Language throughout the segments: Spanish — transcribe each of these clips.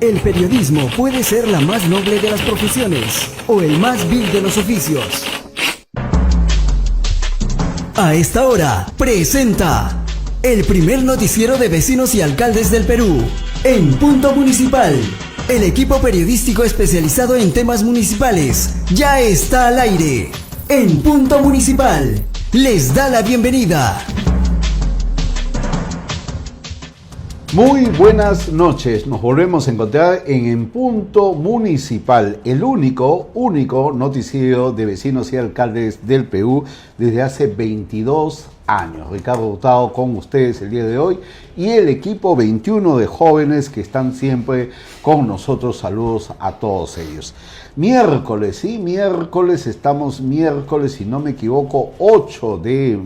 El periodismo puede ser la más noble de las profesiones o el más vil de los oficios. A esta hora, presenta el primer noticiero de vecinos y alcaldes del Perú, En Punto Municipal. El equipo periodístico especializado en temas municipales ya está al aire. En Punto Municipal les da la bienvenida. Muy buenas noches, nos volvemos a encontrar en Punto Municipal, el único noticiero de vecinos y alcaldes del Perú desde hace 22 años. Ricardo Hurtado con ustedes el día de hoy y el equipo 21 de jóvenes que están siempre con nosotros. Saludos a todos ellos. Miércoles, estamos miércoles, si no me equivoco, 8 de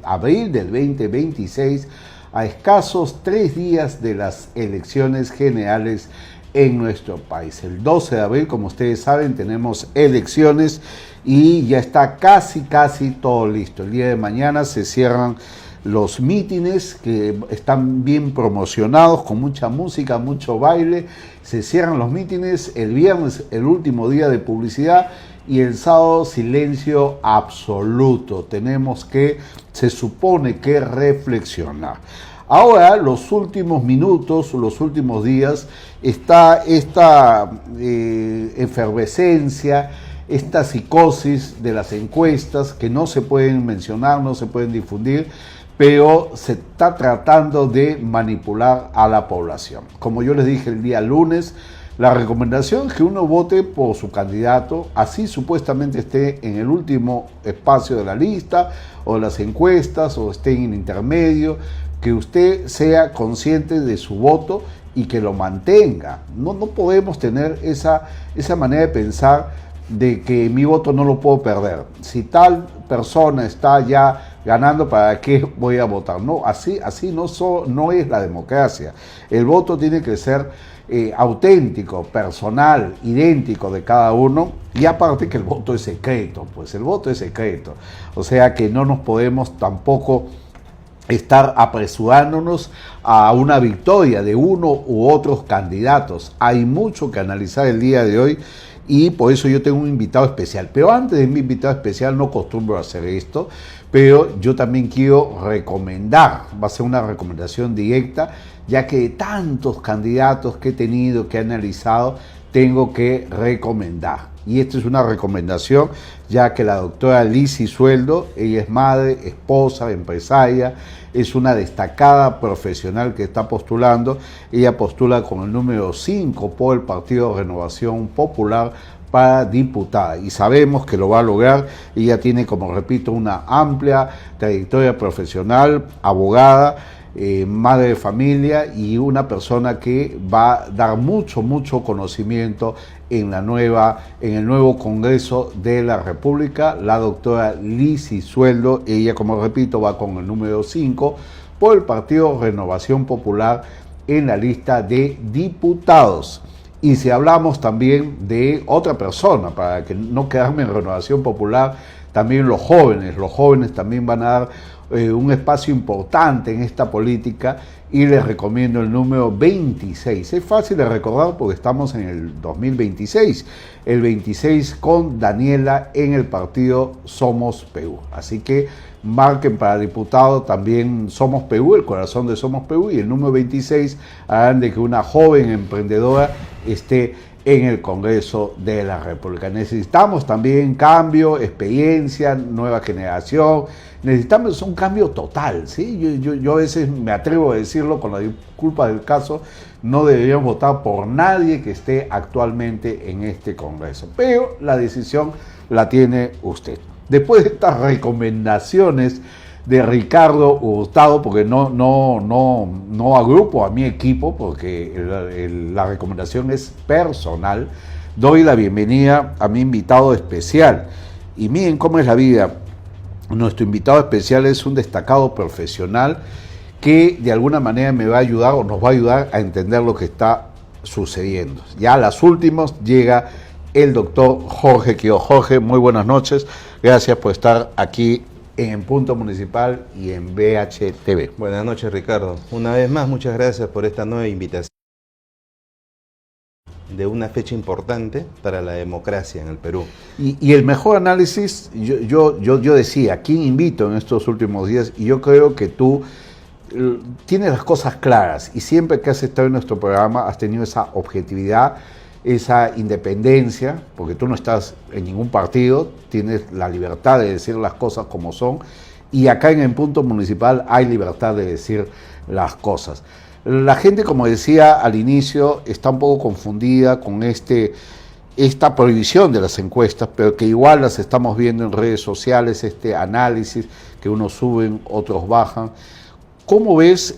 abril del 2026, a escasos 3 días de las elecciones generales en nuestro país. El 12 de abril, como ustedes saben, tenemos elecciones y ya está casi todo listo. El día de mañana se cierran los mítines que están bien promocionados, con mucha música, mucho baile. Se cierran los mítines el viernes, el último día de publicidad, y el sábado silencio absoluto. Tenemos que, se supone que reflexionar. Ahora, los últimos minutos, los últimos días, está esta efervescencia, esta psicosis de las encuestas que no se pueden mencionar, no se pueden difundir, pero se está tratando de manipular a la población. Como yo les dije el día lunes, la recomendación es que uno vote por su candidato, así supuestamente esté en el último espacio de la lista o de las encuestas o esté en el intermedio, que usted sea consciente de su voto y que lo mantenga. No podemos tener esa manera de pensar de que mi voto no lo puedo perder. Si tal persona está ya ganando, ¿para qué voy a votar? No, así no es la democracia. El voto tiene que ser auténtico, personal, idéntico de cada uno, y aparte que el voto es secreto, pues el voto es secreto. O sea que no nos podemos tampoco estar apresurándonos a una victoria de uno u otros candidatos. Hay mucho que analizar el día de hoy y por eso yo tengo un invitado especial. Pero antes de mi invitado especial, no acostumbro a hacer esto, pero yo también quiero recomendar, va a ser una recomendación directa, ya que de tantos candidatos que he tenido, que he analizado, tengo que recomendar. Y esta es una recomendación, ya que la doctora Lizzy Sueldo, ella es madre, esposa, empresaria, es una destacada profesional que está postulando. Ella postula con el número 5 por el Partido Renovación Popular para diputada y sabemos que lo va a lograr. Ella tiene, como repito, una amplia trayectoria profesional, abogada, madre de familia y una persona que va a dar mucho conocimiento en el nuevo Congreso de la República. La doctora Lizzy Sueldo, ella, como repito, va con el número 5 por el Partido Renovación Popular en la lista de diputados. Y si hablamos también de otra persona, para que no quedarme en Renovación Popular, también los jóvenes también van a dar un espacio importante en esta política, y les recomiendo el número 26. Es fácil de recordar porque estamos en el 2026, el 26 con Daniela en el partido Somos Perú. Así que marquen para diputado también Somos Perú, el corazón de Somos Perú, y el número 26 harán de que una joven emprendedora esté en el Congreso de la República. Necesitamos también cambio, experiencia, nueva generación. Necesitamos un cambio total, ¿sí? Yo a veces me atrevo a decirlo con la disculpa del caso, no deberíamos votar por nadie que esté actualmente en este Congreso, pero la decisión la tiene usted. Después de estas recomendaciones de Ricardo Hurtado, porque no agrupo a mi equipo, porque la recomendación es personal, doy la bienvenida a mi invitado especial. Y miren cómo es la vida. Nuestro invitado especial es un destacado profesional que de alguna manera me va a ayudar o nos va a ayudar a entender lo que está sucediendo. Ya a las últimas llega el doctor Jorge Quiroz. Jorge, muy buenas noches. Gracias por estar aquí en Punto Municipal y en BHTV. Buenas noches, Ricardo. Una vez más, muchas gracias por esta nueva invitación. de una fecha importante para la democracia en el Perú. Y el mejor análisis, yo decía, ¿a quién invito en estos últimos días? Y yo creo que tú tienes las cosas claras y siempre que has estado en nuestro programa has tenido esa objetividad, esa independencia, porque tú no estás en ningún partido, tienes la libertad de decir las cosas como son, y acá en el punto municipal hay libertad de decir las cosas. La gente, como decía al inicio, está un poco confundida con esta prohibición de las encuestas, pero que igual las estamos viendo en redes sociales, este análisis que unos suben, otros bajan. ¿Cómo ves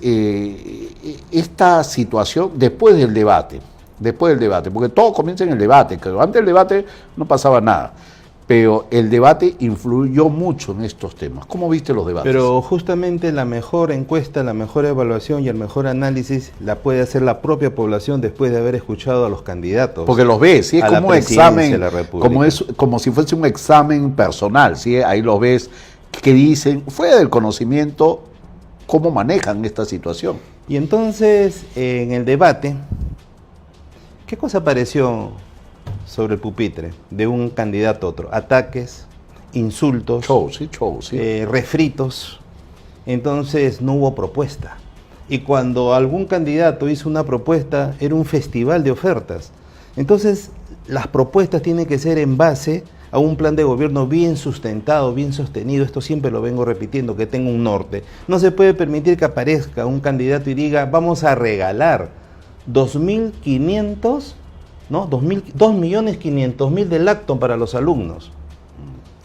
esta situación después del debate? Después del debate, porque todo comienza en el debate, creo. Antes del debate no pasaba nada, pero el debate influyó mucho en estos temas. ¿Cómo viste los debates? Pero justamente la mejor encuesta, la mejor evaluación y el mejor análisis la puede hacer la propia población después de haber escuchado a los candidatos. Porque los ves, ¿sí? Es como un examen, como si fuese un examen personal, ¿sí? Ahí los ves que dicen, fuera del conocimiento, cómo manejan esta situación. Y entonces, en el debate, ¿qué cosa apareció sobre el pupitre de un candidato a otro? Ataques, insultos, show, sí. Refritos. Entonces no hubo propuesta. Y cuando algún candidato hizo una propuesta, era un festival de ofertas. Entonces las propuestas tienen que ser en base a un plan de gobierno bien sustentado, bien sostenido. Esto siempre lo vengo repitiendo, que tenga un norte. No se puede permitir que aparezca un candidato y diga, vamos a regalar 2.500, ¿no? 2.500.000 de lacto para los alumnos.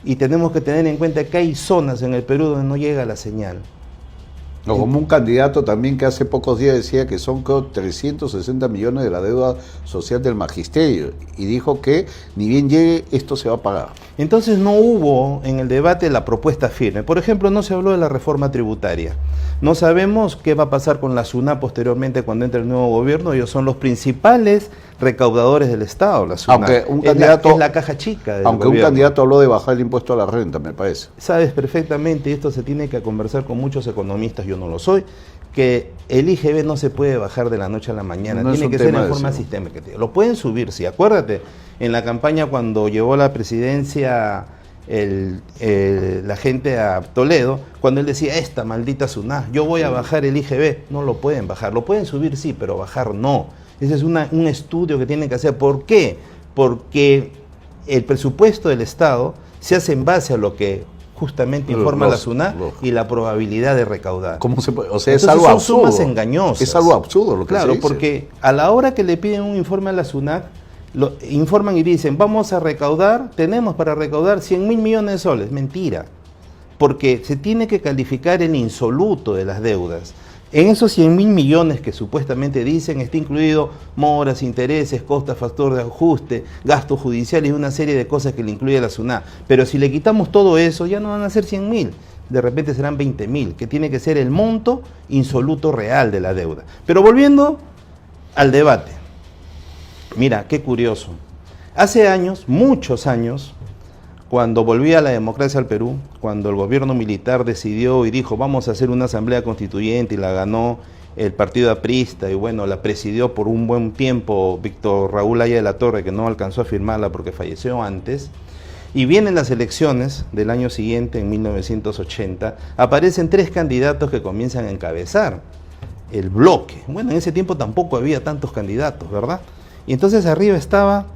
Y tenemos que tener en cuenta que hay zonas en el Perú donde no llega la señal. O como un candidato también que hace pocos días decía que son, creo, 360 millones de la deuda social del magisterio. Y dijo que ni bien llegue, esto se va a pagar. Entonces no hubo en el debate la propuesta firme. Por ejemplo, no se habló de la reforma tributaria. No sabemos qué va a pasar con la SUNAT posteriormente cuando entre el nuevo gobierno. Ellos son los principales recaudadores del Estado, la SUNAT. Aunque un candidato, es la caja chica del aunque gobierno. Un candidato habló de bajar el impuesto a la renta, me parece. Sabes perfectamente, y esto se tiene que conversar con muchos economistas, yo no lo soy, que el IGB no se puede bajar de la noche a la mañana, no tiene que ser en forma sistémica. Lo pueden subir, sí, acuérdate, en la campaña cuando llevó la presidencia la gente a Toledo, cuando él decía, esta maldita SUNAT, yo voy a bajar el IGB, no lo pueden bajar, lo pueden subir sí, pero bajar no. Ese es un estudio que tienen que hacer. ¿Por qué? Porque el presupuesto del Estado se hace en base a lo que justamente informa la SUNAT y la probabilidad de recaudar. ¿Cómo se puede? O sea, entonces, es algo son absurdo. Sumas engañosas. Es algo absurdo lo que se dice. Claro, porque a la hora que le piden un informe a la SUNAT, lo informan y dicen, vamos a recaudar, tenemos para recaudar 100.000 millones de soles. Mentira, porque se tiene que calificar el insoluto de las deudas. En esos 100.000 millones que supuestamente dicen está incluido moras, intereses, costas, factor de ajuste, gastos judiciales y una serie de cosas que le incluye la SUNAT. Pero si le quitamos todo eso, ya no van a ser 100.000, de repente serán 20.000, que tiene que ser el monto insoluto real de la deuda. Pero volviendo al debate, mira, qué curioso. Hace años, muchos años, cuando volvía la democracia al Perú, cuando el gobierno militar decidió y dijo vamos a hacer una asamblea constituyente y la ganó el partido aprista y bueno, la presidió por un buen tiempo Víctor Raúl Haya de la Torre, que no alcanzó a firmarla porque falleció antes, y vienen las elecciones del año siguiente, en 1980, aparecen 3 candidatos que comienzan a encabezar el bloque. Bueno, en ese tiempo tampoco había tantos candidatos, ¿verdad? Y entonces arriba estaba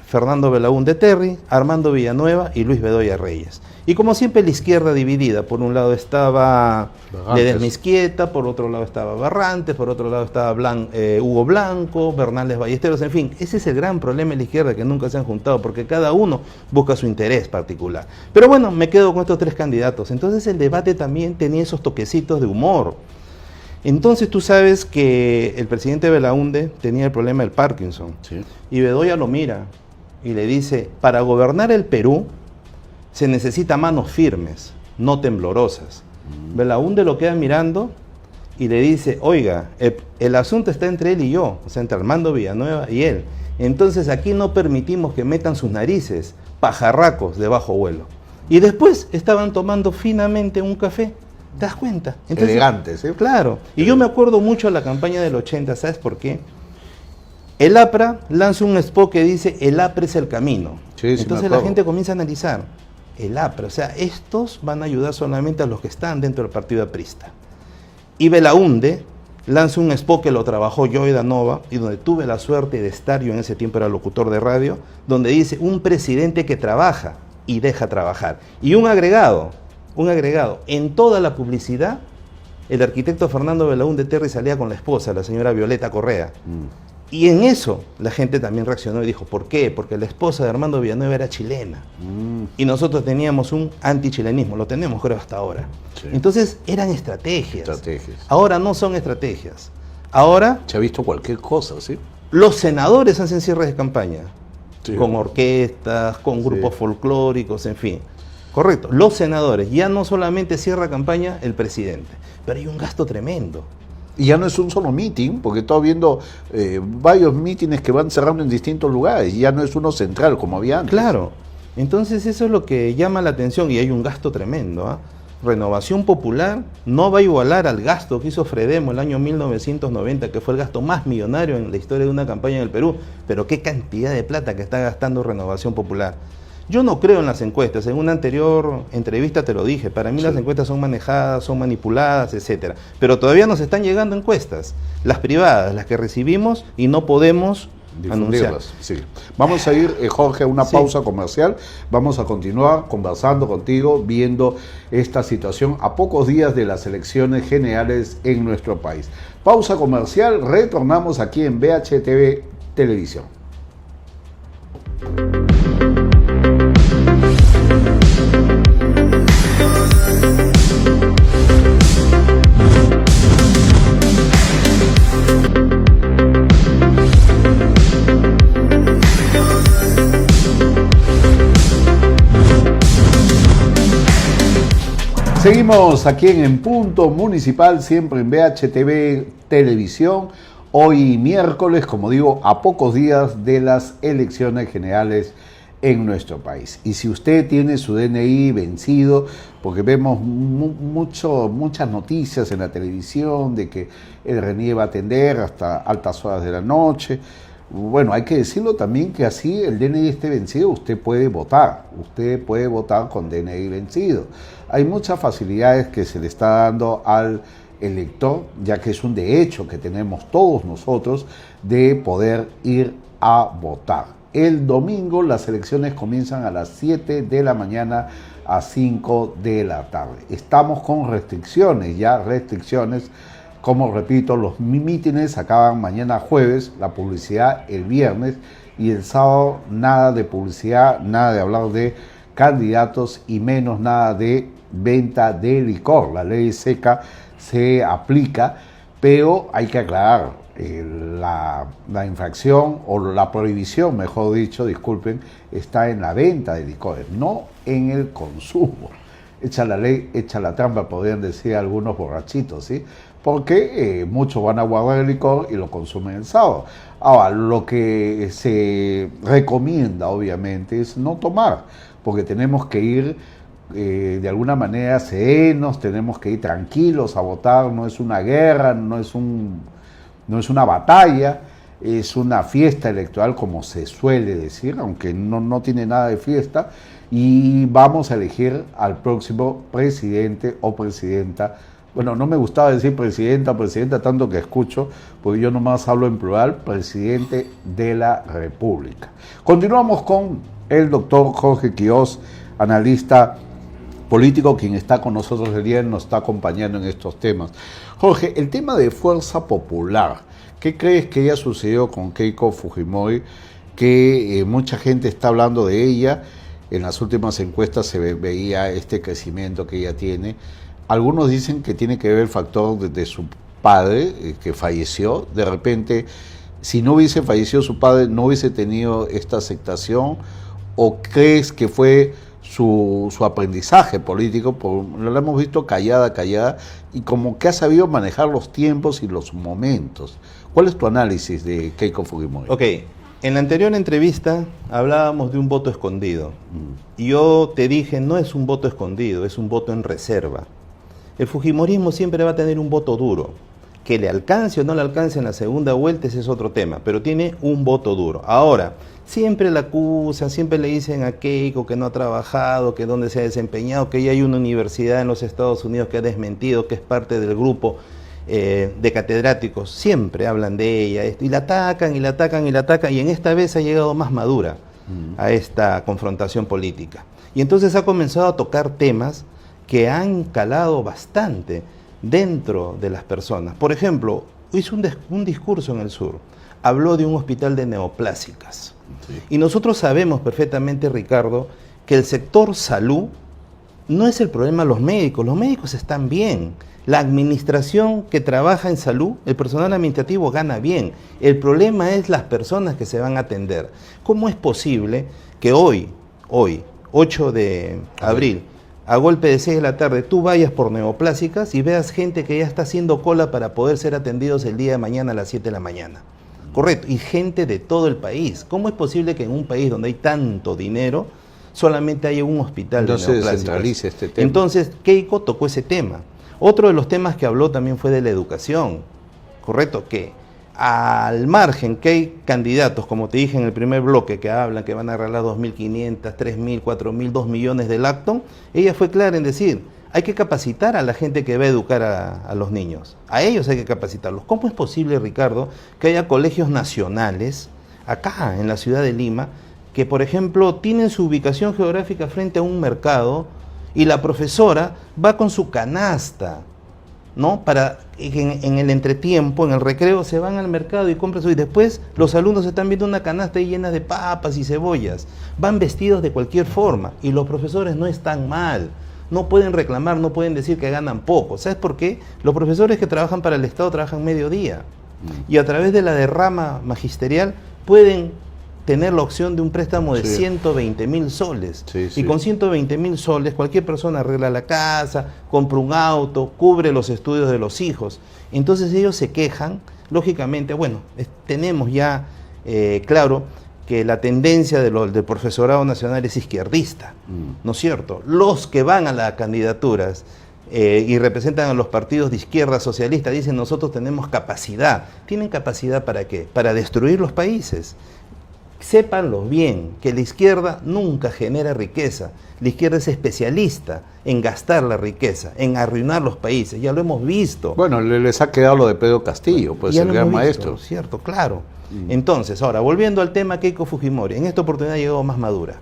Fernando Belaúnde Terry, Armando Villanueva y Luis Bedoya Reyes. Y como siempre la izquierda dividida, por un lado estaba Ledesma Izquieta, por otro lado estaba Barrantes, por otro lado estaba Hugo Blanco, Bernales Ballesteros, en fin, ese es el gran problema de la izquierda, que nunca se han juntado, porque cada uno busca su interés particular. Pero bueno, me quedo con estos 3 candidatos. Entonces el debate también tenía esos toquecitos de humor. Entonces tú sabes que el presidente Belaúnde tenía el problema del Parkinson, sí. Y Bedoya lo mira y le dice, para gobernar el Perú se necesita manos firmes, no temblorosas. Belaúnde lo queda mirando y le dice, oiga, el asunto está entre él y yo, o sea, entre Armando Villanueva y él. Entonces aquí no permitimos que metan sus narices, pajarracos de bajo vuelo. Y después estaban tomando finamente un café. ¿Te das cuenta? Entonces, elegantes, ¿eh? Claro. Y yo me acuerdo mucho de la campaña del 80, ¿sabes por qué? El APRA lanza un spot que dice el APRA es el camino. Sí, sí, Entonces la gente comienza a analizar el APRA, o sea, estos van a ayudar solamente a los que están dentro del partido aprista. Y Belaunde lanza un spot que lo trabajó Joy Danova y donde tuve la suerte de estar, yo en ese tiempo era locutor de radio, donde dice un presidente que trabaja y deja trabajar. Y un agregado, en toda la publicidad, el arquitecto Fernando Belaunde Terry salía con la esposa, la señora Violeta Correa. Y en eso la gente también reaccionó y dijo, ¿por qué? Porque la esposa de Armando Villanueva era chilena. Y nosotros teníamos un antichilenismo, lo tenemos creo hasta ahora. Sí. Entonces eran estrategias. Ahora no son estrategias. Ahora Se ha visto cualquier cosa, ¿sí? los senadores hacen cierres de campaña. Sí. Con orquestas, con grupos Sí. folclóricos, en fin. Correcto, los senadores, ya no solamente cierra campaña el presidente, pero hay un gasto tremendo. Y ya no es un solo meeting, porque estoy viendo varios mítines que van cerrando en distintos lugares, y ya no es uno central como había antes. Claro, entonces eso es lo que llama la atención y hay un gasto tremendo. ¿Ah? Renovación Popular no va a igualar al gasto que hizo Fredemo el año 1990, que fue el gasto más millonario en la historia de una campaña en el Perú, pero qué cantidad de plata que está gastando Renovación Popular. Yo no creo en las encuestas, en una anterior entrevista te lo dije, para mí las encuestas son manejadas, son manipuladas, etcétera. Pero todavía nos están llegando encuestas, las privadas, las que recibimos y no podemos anunciar. Difundirlas, sí. Vamos a ir, Jorge, a una pausa comercial. Vamos a continuar conversando contigo, viendo esta situación a pocos días de las elecciones generales en nuestro país. Pausa comercial, retornamos aquí en BHTV Televisión. Seguimos aquí en Punto Municipal, siempre en BHTV Televisión. Hoy miércoles, como digo, a pocos días de las elecciones generales en nuestro país. Y si usted tiene su DNI vencido, porque vemos muchas noticias en la televisión de que el RENIE va a atender hasta altas horas de la noche. Bueno, hay que decirlo también que así el DNI esté vencido, usted puede votar con DNI vencido. Hay muchas facilidades que se le está dando al elector, ya que es un derecho que tenemos todos nosotros de poder ir a votar. El domingo las elecciones comienzan a las 7 de la mañana a 5 de la tarde. Estamos con restricciones, como repito, los mítines acaban mañana jueves, la publicidad el viernes y el sábado nada de publicidad, nada de hablar de candidatos y menos nada de venta de licor. La ley seca se aplica, pero hay que aclarar, la infracción o la prohibición, mejor dicho, disculpen, está en la venta de licores, no en el consumo. Echa la ley, echa la trampa, podrían decir algunos borrachitos, ¿sí? Porque muchos van a guardar el licor y lo consumen el sábado. Ahora, lo que se recomienda, obviamente, es no tomar, porque tenemos que ir de alguna manera serenos, tenemos que ir tranquilos a votar, no es una guerra, no es una batalla, es una fiesta electoral como se suele decir, aunque no tiene nada de fiesta, y vamos a elegir al próximo presidente o presidenta. Bueno, no me gustaba decir presidenta o presidenta, tanto que escucho, porque yo nomás hablo en plural, presidente de la República. Continuamos con el doctor Jorge Quiroz, analista político, quien está con nosotros el día, nos está acompañando en estos temas. Jorge, el tema de Fuerza Popular, ¿qué crees que ya sucedió con Keiko Fujimori? Que mucha gente está hablando de ella, en las últimas encuestas se veía este crecimiento que ella tiene. Algunos dicen que tiene que ver el factor de su padre, que falleció. De repente, si no hubiese fallecido su padre, ¿no hubiese tenido esta aceptación? ¿O crees que fue su aprendizaje político? Lo hemos visto callada, y como que ha sabido manejar los tiempos y los momentos. ¿Cuál es tu análisis de Keiko Fujimori? Ok, en la anterior entrevista hablábamos de un voto escondido. Y yo te dije, no es un voto escondido, es un voto en reserva. El fujimorismo siempre va a tener un voto duro, Que le alcance o no le alcance en la segunda vuelta, ese es otro tema, pero tiene un voto duro. Ahora, siempre la acusan, siempre le dicen a Keiko que no ha trabajado, que dónde se ha desempeñado, que ya hay una universidad en los Estados Unidos que ha desmentido, que es parte del grupo de catedráticos. Siempre hablan de ella, y la atacan, y la atacan, y la atacan, y en esta vez ha llegado más madura a esta confrontación política. Y entonces ha comenzado a tocar temas que han calado bastante dentro de las personas. Por ejemplo, hizo un discurso en el sur, habló de un hospital de neoplásicas. Sí. Y nosotros sabemos perfectamente, Ricardo, que el sector salud no es el problema de los médicos están bien. La administración que trabaja en salud, el personal administrativo gana bien. El problema es las personas que se van a atender. ¿Cómo es posible que hoy, 8 de abril, a golpe de 6 de la tarde, tú vayas por neoplásicas y veas gente que ya está haciendo cola para poder ser atendidos el día de mañana a las 7 de la mañana? Correcto, y gente de todo el país. ¿Cómo es posible que en un país donde hay tanto dinero solamente haya un hospital de neoplásicas? Entonces descentralice este tema. Entonces Keiko tocó ese tema. Otro de los temas que habló también fue de la educación. Correcto, que al margen que hay candidatos, como te dije en el primer bloque, que hablan que van a arreglar 2.500, 3.000, 4.000, 2 millones del acto, ella fue clara en decir, hay que capacitar a la gente que va a educar a los niños. A ellos hay que capacitarlos. ¿Cómo es posible, Ricardo, que haya colegios nacionales, acá en la ciudad de Lima, que por ejemplo tienen su ubicación geográfica frente a un mercado y la profesora va con su canasta, ¿no? Para en el entretiempo, en el recreo, se van al mercado y compran eso, y después los alumnos están viendo una canasta ahí llena de papas y cebollas, van vestidos de cualquier forma, y los profesores no están mal, no pueden reclamar, no pueden decir que ganan poco. ¿Sabes por qué? Los profesores que trabajan para el Estado trabajan mediodía, y a través de la derrama magisterial pueden tener la opción de un préstamo de 120.000 soles. Y con 120.000 soles cualquier persona arregla la casa, compra un auto, cubre los estudios de los hijos. Entonces ellos se quejan, lógicamente, bueno, tenemos ya claro que la tendencia del profesorado nacional es izquierdista, ¿no es cierto? Los que van a las candidaturas y representan a los partidos de izquierda socialista dicen nosotros tenemos capacidad. ¿Tienen capacidad para qué? Para destruir los países. Sépanlo bien, que la izquierda nunca genera riqueza. La izquierda es especialista en gastar la riqueza, en arruinar los países. Ya lo hemos visto. Bueno, les ha quedado lo de Pedro Castillo, pues el gran maestro. Cierto, claro. Entonces, ahora, volviendo al tema Keiko Fujimori, en esta oportunidad ha llegado más madura.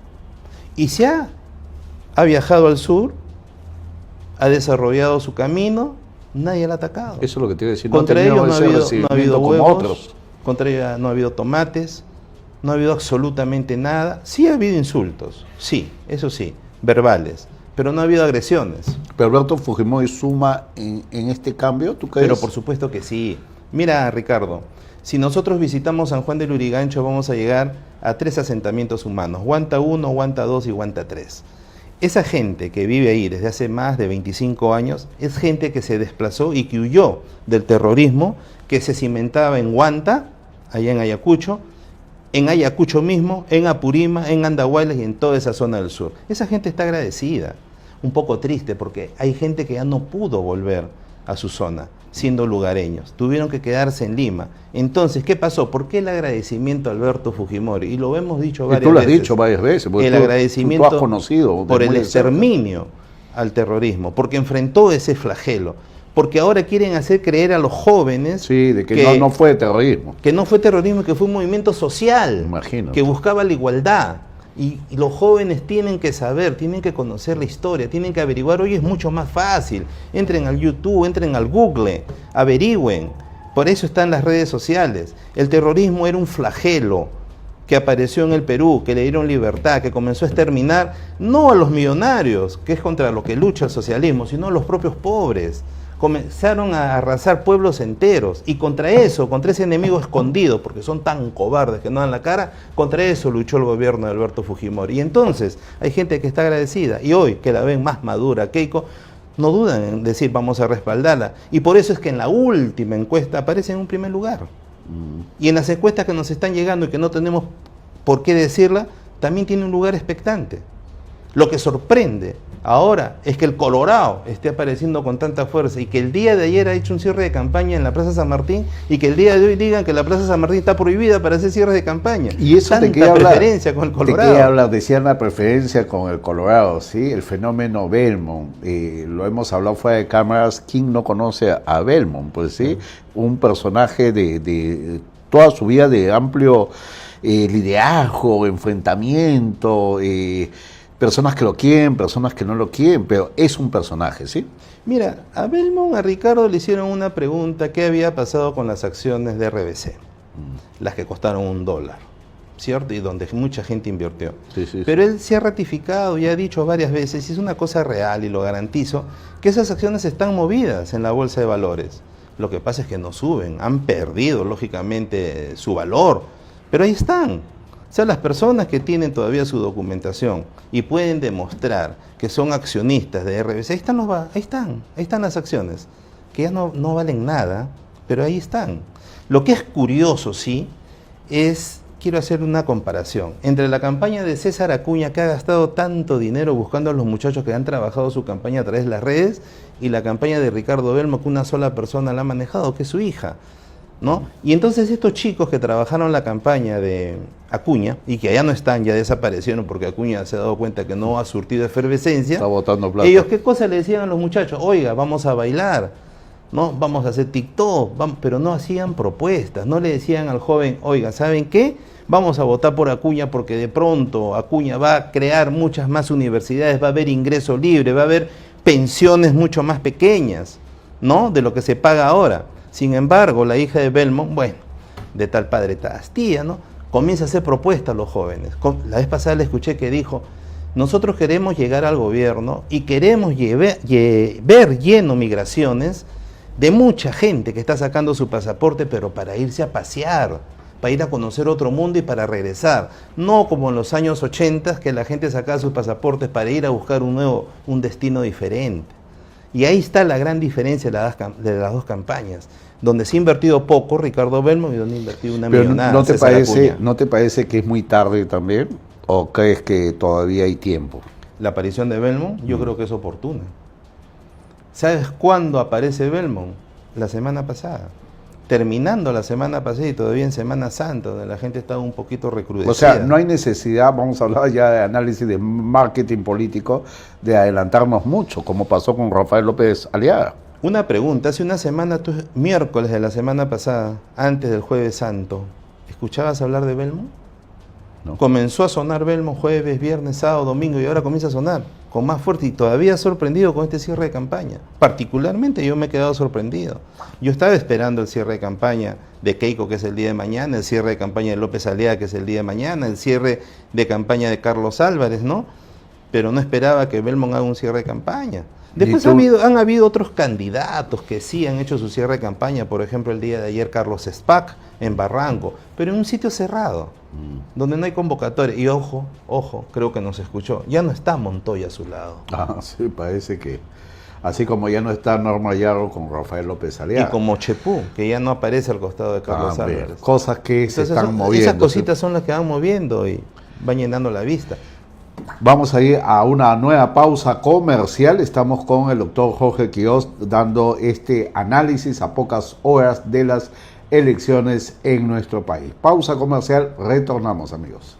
Y ha viajado al sur, ha desarrollado su camino, nadie la ha atacado. Eso es lo que te iba a decir. Contra ellos no ha habido huevos, otros. Contra ella no ha habido tomates, no ha habido absolutamente nada. Sí ha habido insultos, sí, eso sí, verbales, pero no ha habido agresiones. ¿Pero Alberto Fujimori suma en este cambio? ¿Tú crees? Pero por supuesto que sí. Mira, Ricardo, si nosotros visitamos San Juan de Lurigancho vamos a llegar a 3 asentamientos humanos, Huanta 1, Huanta 2 y Huanta 3. Esa gente que vive ahí desde hace más de 25 años es gente que se desplazó y que huyó del terrorismo que se cimentaba en Huanta, allá en Ayacucho mismo, en Apurima, en Andahuaylas y en toda esa zona del sur. Esa gente está agradecida, un poco triste porque hay gente que ya no pudo volver a su zona, siendo lugareños, tuvieron que quedarse en Lima. Entonces, ¿qué pasó? ¿Por qué el agradecimiento a Alberto Fujimori? Y lo hemos dicho varias veces. Tú lo has dicho varias veces, porque el agradecimiento tú has conocido por el exterminio al terrorismo, porque enfrentó ese flagelo. Porque ahora quieren hacer creer a los jóvenes de que no fue terrorismo. Que no fue terrorismo, que fue un movimiento social. Imagino. Que buscaba la igualdad. Y los jóvenes tienen que saber, tienen que conocer la historia, tienen que averiguar. Hoy es mucho más fácil. Entren al YouTube, entren al Google, averigüen. Por eso están las redes sociales. El terrorismo era un flagelo que apareció en el Perú, que le dieron libertad, que comenzó a exterminar no a los millonarios, que es contra lo que lucha el socialismo, sino a los propios pobres. Comenzaron a arrasar pueblos enteros y contra ese enemigo escondido, porque son tan cobardes que no dan la cara, contra eso luchó el gobierno de Alberto Fujimori. Y entonces hay gente que está agradecida y hoy que la ven más madura, Keiko, no dudan en decir vamos a respaldarla. Y por eso es que en la última encuesta aparece en un primer lugar. Y en las encuestas que nos están llegando y que no tenemos por qué decirla, también tiene un lugar expectante. Lo que sorprende Ahora es que el Colorado esté apareciendo con tanta fuerza y que el día de ayer ha hecho un cierre de campaña en la Plaza San Martín y que el día de hoy digan que la Plaza San Martín está prohibida para hacer cierres de campaña. Y eso tanta te quería hablar, preferencia con el Colorado. Te quería hablar, decía una preferencia con el Colorado, ¿sí? El fenómeno Belmont, lo hemos hablado fuera de cámaras. ¿Quién no conoce a Belmont? Pues sí, un personaje de toda su vida de amplio liderazgo, enfrentamiento, personas que lo quieren, personas que no lo quieren, pero es un personaje, ¿sí? Mira, a Belmont, a Ricardo le hicieron una pregunta: ¿qué había pasado con las acciones de RBC? Las que costaron $1, ¿cierto? Y donde mucha gente invirtió. Sí. Pero él se ha ratificado y ha dicho varias veces, y es una cosa real y lo garantizo, que esas acciones están movidas en la bolsa de valores. Lo que pasa es que no suben, han perdido lógicamente su valor, pero ahí están. O sea, las personas que tienen todavía su documentación y pueden demostrar que son accionistas de RBC, ahí están las acciones, que ya no valen nada, pero ahí están. Lo que es curioso, sí, quiero hacer una comparación entre la campaña de César Acuña, que ha gastado tanto dinero buscando a los muchachos que han trabajado su campaña a través de las redes, y la campaña de Ricardo Belmont, que una sola persona la ha manejado, que es su hija, ¿no? Y entonces estos chicos que trabajaron la campaña de Acuña y que ya no están, ya desaparecieron porque Acuña se ha dado cuenta que no ha surtido efervescencia. Está botando plata. Ellos, ¿qué cosa le decían a los muchachos? Oiga, vamos a bailar, ¿no? Vamos a hacer TikTok, pero no hacían propuestas, no le decían al joven: oiga, ¿saben qué? Vamos a votar por Acuña porque de pronto Acuña va a crear muchas más universidades, va a haber ingreso libre, va a haber pensiones mucho más pequeñas, ¿no? De lo que se paga ahora. Sin embargo, la hija de Belmont, bueno, de tal padre tal tía, ¿no? Comienza a hacer propuestas a los jóvenes. La vez pasada le escuché que dijo: nosotros queremos llegar al gobierno y queremos ver lleno migraciones de mucha gente que está sacando su pasaporte, pero para irse a pasear, para ir a conocer otro mundo y para regresar. No como en los años 80, que la gente sacaba sus pasaportes para ir a buscar un destino diferente. Y ahí está la gran diferencia de las dos campañas, donde se ha invertido poco Ricardo Belmont y donde ha invertido una millonada. ¿No te parece que es muy tarde también? ¿O crees que todavía hay tiempo? La aparición de Belmont yo creo que es oportuna. ¿Sabes cuándo aparece Belmont? La semana pasada. Terminando la semana pasada y todavía en Semana Santa, donde la gente estaba un poquito recrudecida. O sea, no hay necesidad, vamos a hablar ya de análisis de marketing político, de adelantarnos mucho, como pasó con Rafael López Aliaga. Una pregunta: hace una semana, miércoles de la semana pasada, antes del Jueves Santo, ¿escuchabas hablar de Belmont? No. Comenzó a sonar Belmont jueves, viernes, sábado, domingo, y ahora comienza a sonar con más fuerte, y todavía sorprendido con este cierre de campaña. Particularmente yo me he quedado sorprendido. Yo estaba esperando el cierre de campaña de Keiko, que es el día de mañana, el cierre de campaña de López Aliaga, que es el día de mañana, el cierre de campaña de Carlos Álvarez, ¿no? Pero no esperaba que Belmont haga un cierre de campaña. Después han habido otros candidatos que sí han hecho su cierre de campaña, por ejemplo el día de ayer Carlos Spack en Barranco, pero en un sitio cerrado, donde no hay convocatoria. Y ojo, creo que nos escuchó, ya no está Montoya a su lado. Ah, sí, parece que, así como ya no está Norma Yarro con Rafael López Aliaga. Y como Chepú, que ya no aparece al costado de Carlos Álvarez. Cosas que Entonces, se están moviendo. Esas cositas son las que van moviendo y van llenando la vista. Vamos a ir a una nueva pausa comercial. Estamos con el doctor Jorge Quiroz dando este análisis a pocas horas de las elecciones en nuestro país. Pausa comercial, retornamos, amigos.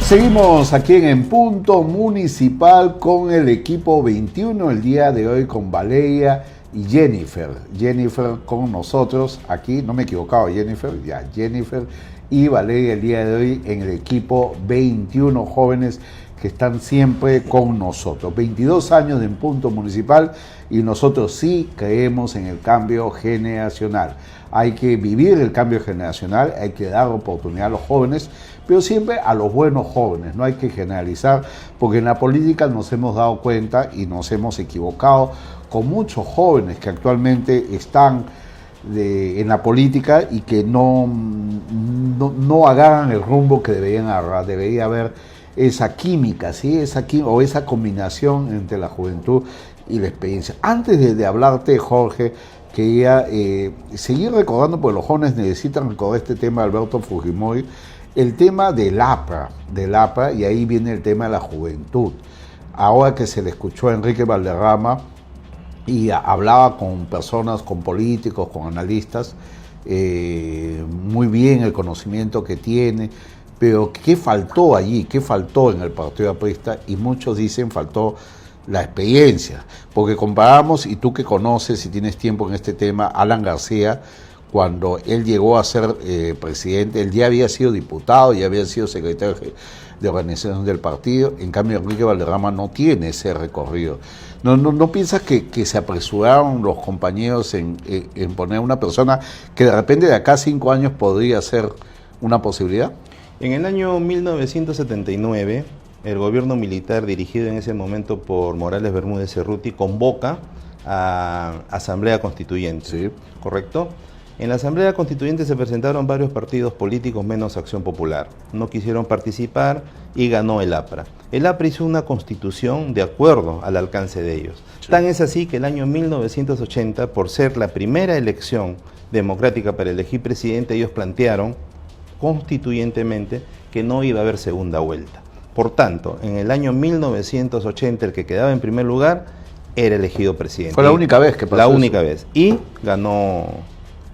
Seguimos aquí en Punto Municipal con el equipo 21, el día de hoy con Valeria y Jennifer. Jennifer con nosotros aquí, no me he equivocado, Jennifer y Valeria el día de hoy en el equipo 21 jóvenes que están siempre con nosotros. 22 años en Punto Municipal y nosotros sí creemos en el cambio generacional. Hay que vivir el cambio generacional, hay que dar oportunidad a los jóvenes, pero siempre a los buenos jóvenes, no hay que generalizar, porque en la política nos hemos dado cuenta y nos hemos equivocado con muchos jóvenes que actualmente están en la política y que no agarran el rumbo que deberían agarrar. Debería haber esa química, ¿sí? O esa combinación entre la juventud y la experiencia. Antes de hablarte, Jorge, quería seguir recordando, porque los jóvenes necesitan recordar este tema de Alberto Fujimori, el tema del APRA, y ahí viene el tema de la juventud. Ahora que se le escuchó a Enrique Valderrama y hablaba con personas, con políticos, con analistas, muy bien el conocimiento que tiene, pero ¿qué faltó allí? ¿Qué faltó en el Partido Aprista? Y muchos dicen faltó la experiencia, porque comparamos, y tú que conoces y tienes tiempo en este tema, Alan García, cuando él llegó a ser presidente, él ya había sido diputado, ya había sido secretario de organización del partido. En cambio, Enrique Valderrama no tiene ese recorrido. ¿No piensas que se apresuraron los compañeros en poner una persona que de repente de acá a 5 años podría ser una posibilidad? En el año 1979, el gobierno militar, dirigido en ese momento por Morales Bermúdez Cerruti, convoca a Asamblea Constituyente, sí, ¿correcto? En la Asamblea Constituyente se presentaron varios partidos políticos menos Acción Popular. No quisieron participar y ganó el APRA. El APRA hizo una constitución de acuerdo al alcance de ellos. Sí. Tan es así que el año 1980, por ser la primera elección democrática para elegir presidente, ellos plantearon constituyentemente que no iba a haber segunda vuelta. Por tanto, en el año 1980, el que quedaba en primer lugar era elegido presidente. Fue la única vez que pasó. La única vez. Y ganó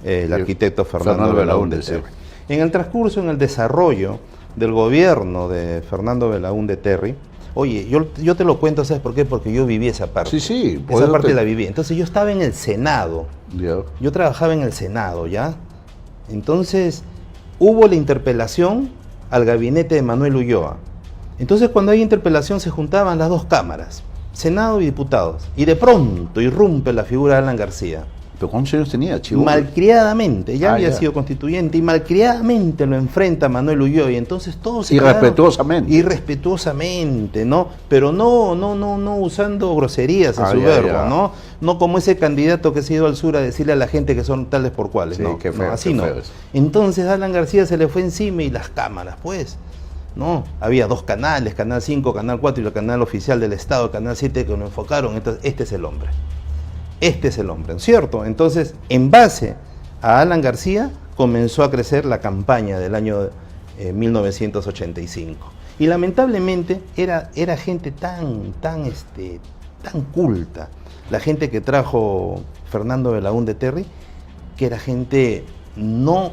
el arquitecto Fernando Belaúnde Terry. En el transcurso, en el desarrollo del gobierno de Fernando Belaúnde Terry, oye, yo te lo cuento, ¿sabes por qué? Porque yo viví esa parte. Sí. Esa parte la viví. Entonces yo estaba en el Senado. Yeah. Yo trabajaba en el Senado, ¿ya? Entonces hubo la interpelación al gabinete de Manuel Ulloa. Entonces cuando hay interpelación se juntaban las dos cámaras, Senado y diputados. Y de pronto irrumpe la figura de Alan García. ¿Pero cuántos años tenía, chivo? Malcriadamente, ya había sido constituyente y malcriadamente lo enfrenta Manuel Ulloa y entonces todos se irrespetuosamente. Irrespetuosamente, ¿no? Pero no usando groserías en su verbo, ¿no? No como ese candidato que se ha ido al sur a decirle a la gente que son tales por cuales, sí, ¿no? Qué feo, así qué no. feo. Entonces Alan García se le fue encima y las cámaras, pues, ¿no? Había dos canales, Canal 5, Canal 4 y el canal oficial del Estado, Canal 7, que lo enfocaron. Entonces, este es el hombre. Este es el hombre, ¿cierto? Entonces, en base a Alan García, comenzó a crecer la campaña del año 1985. Y lamentablemente era gente tan culta, la gente que trajo Fernando Belaúnde Terry, que era gente no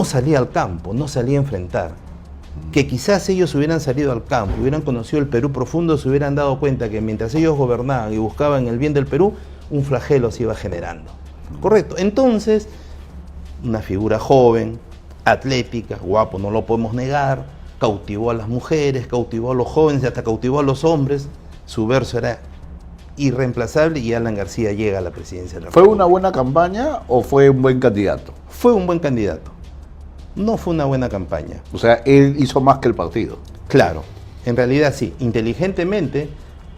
salía al campo, no salía a enfrentar. Que quizás ellos hubieran salido al campo, hubieran conocido el Perú profundo, se hubieran dado cuenta que mientras ellos gobernaban y buscaban el bien del Perú, un flagelo se iba generando. Correcto. Entonces, una figura joven, atlética, guapo, no lo podemos negar, cautivó a las mujeres, cautivó a los jóvenes y hasta cautivó a los hombres. Su verso era irreemplazable y Alan García llega a la presidencia de la ¿Fue República. una buena campaña o fue un buen candidato? Fue un buen candidato. No fue una buena campaña. O sea, él hizo más que el partido. Claro, en realidad sí, inteligentemente,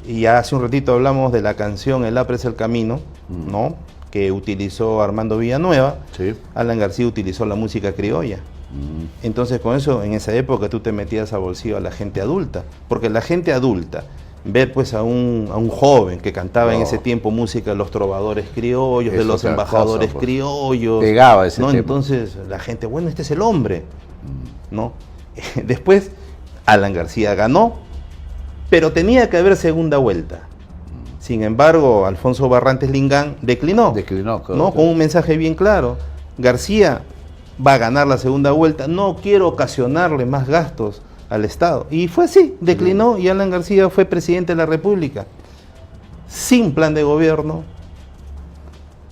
y hace un ratito hablamos de la canción El APRA es el camino, ¿no? Que utilizó Armando Villanueva. Sí. Alan García utilizó la música criolla. Entonces con eso, en esa época tú te metías a bolsillo a la gente adulta, porque la gente adulta, ver pues a un joven que cantaba en ese tiempo música de los trovadores criollos, Eso de los embajadores cosa, pues, criollos, pegaba ese ¿no? tema. Entonces la gente, bueno, este es el hombre, ¿no? Después Alan García ganó, pero tenía que haber segunda vuelta. Sin embargo, Alfonso Barrantes Lingán declinó, ¿no? Con un mensaje bien claro: García va a ganar la segunda vuelta, no quiero ocasionarle más gastos al Estado. Y fue así, declinó y Alan García fue presidente de la República, sin plan de gobierno,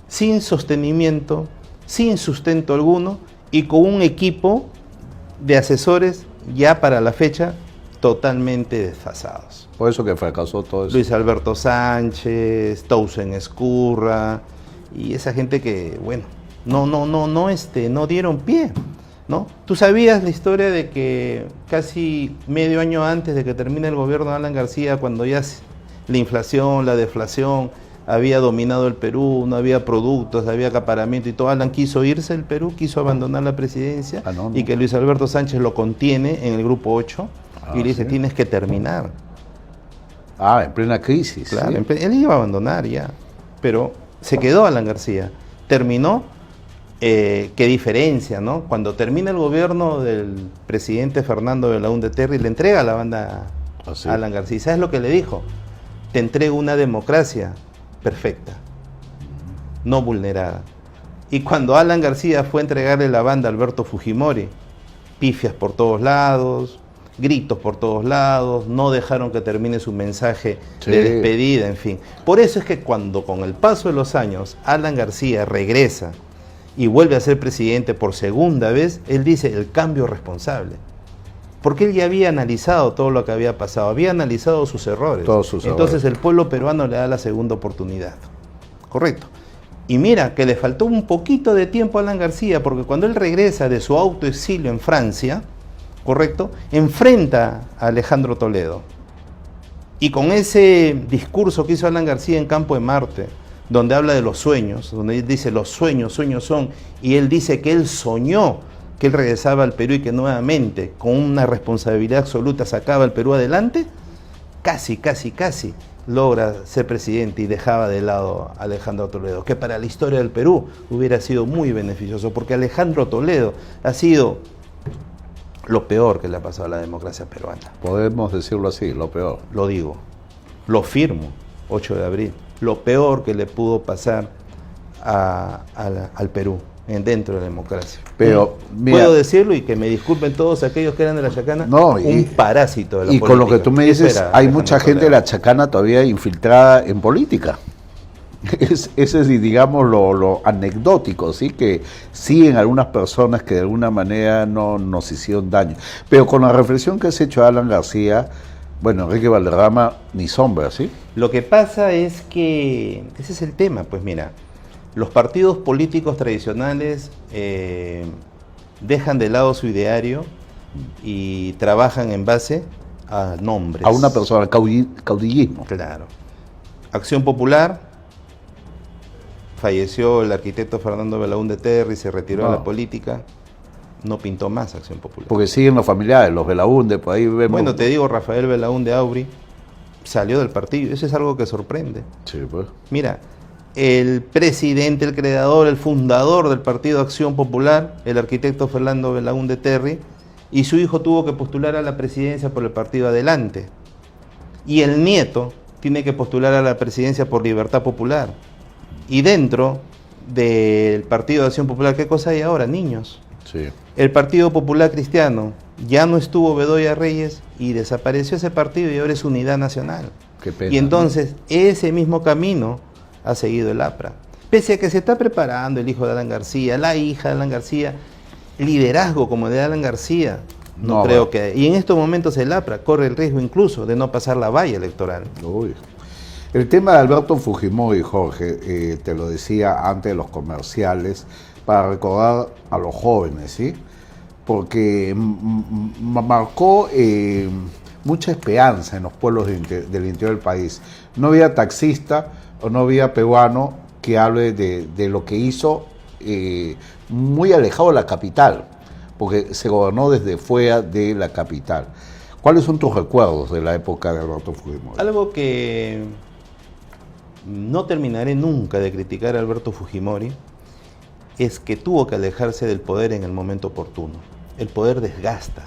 sin sostenimiento, sin sustento alguno y con un equipo de asesores ya para la fecha totalmente desfasados. Por eso que fracasó todo eso. Luis Alberto Sánchez, Tausen Escurra y esa gente que, bueno, no dieron pie, ¿no? Tú sabías la historia de que casi medio año antes de que termine el gobierno de Alan García, cuando ya la inflación, la deflación había dominado el Perú, no había productos, había acaparamiento y todo. Alan quiso irse del Perú, quiso abandonar la presidencia y que Luis Alberto Sánchez lo contiene en el grupo 8 y le dice, tienes que terminar. En plena crisis. Claro, él iba a abandonar ya, pero se quedó Alan García. Terminó, qué diferencia, ¿no? Cuando termina el gobierno del presidente Fernando Belaúnde Terry, le entrega la banda a Alan García. ¿Sabes lo que le dijo? Te entrego una democracia perfecta, no vulnerada. Y cuando Alan García fue a entregarle la banda a Alberto Fujimori, pifias por todos lados, gritos por todos lados, no dejaron que termine su mensaje de despedida, en fin. Por eso es que cuando con el paso de los años Alan García regresa y vuelve a ser presidente por segunda vez, él dice el cambio responsable. Porque él ya había analizado todo lo que había pasado, había analizado sus errores. Entonces el pueblo peruano le da la segunda oportunidad. Correcto. Y mira, que le faltó un poquito de tiempo a Alan García, porque cuando él regresa de su autoexilio en Francia, correcto, enfrenta a Alejandro Toledo. Y con ese discurso que hizo Alan García en Campo de Marte, donde habla de los sueños, donde él dice los sueños son, y él dice que él soñó que él regresaba al Perú y que nuevamente, con una responsabilidad absoluta, sacaba al Perú adelante, casi logra ser presidente y dejaba de lado a Alejandro Toledo, que para la historia del Perú hubiera sido muy beneficioso, porque Alejandro Toledo ha sido lo peor que le ha pasado a la democracia peruana. Podemos decirlo así, lo peor. Lo digo, lo firmo, 8 de abril, lo peor que le pudo pasar al Perú dentro de la democracia. Pero mira, puedo decirlo y que me disculpen todos aquellos que eran de la Chacana, un parásito de la política. Y con lo que tú me dices, hay mucha gente de la Chacana todavía infiltrada en política. Ese es, digamos, lo anecdótico, ¿sí? Que siguen algunas personas que de alguna manera no nos hicieron daño. Pero con la reflexión que has hecho, Alan García, bueno, Enrique Valderrama, ni sombra, ¿sí? Lo que pasa es que, ese es el tema, pues mira, los partidos políticos tradicionales dejan de lado su ideario y trabajan en base a nombres. A una persona, caudillismo. Claro. Acción Popular, falleció el arquitecto Fernando Belaúnde Terry, se retiró de la política, no pintó más Acción Popular. Porque siguen los familiares, los Belaúnde, por ahí vemos. Bueno, te digo, Rafael Belaúnde Aubry salió del partido, eso es algo que sorprende. Sí, pues. Mira, el presidente, el creador, el fundador del Partido Acción Popular, el arquitecto Fernando Belaúnde Terry, y su hijo tuvo que postular a la presidencia por el partido Adelante. Y el nieto tiene que postular a la presidencia por Libertad Popular. Y dentro del Partido de Acción Popular, ¿qué cosa hay ahora? Niños. Sí. El Partido Popular Cristiano, ya no estuvo Bedoya Reyes y desapareció ese partido y ahora es Unidad Nacional. Qué pena, y entonces, ese mismo camino ha seguido el APRA. Pese a que se está preparando el hijo de Alan García, la hija de Alan García, liderazgo como de Alan García, no creo que... Y en estos momentos el APRA corre el riesgo incluso de no pasar la valla electoral. Uy. El tema de Alberto Fujimori, Jorge, te lo decía antes de los comerciales, para recordar a los jóvenes, ¿sí? Porque marcó mucha esperanza en los pueblos del interior del país. No había taxista o no había peruano que hable de lo que hizo muy alejado de la capital, porque se gobernó desde fuera de la capital. ¿Cuáles son tus recuerdos de la época de Alberto Fujimori? Algo que no terminaré nunca de criticar a Alberto Fujimori es que tuvo que alejarse del poder en el momento oportuno. El poder desgasta,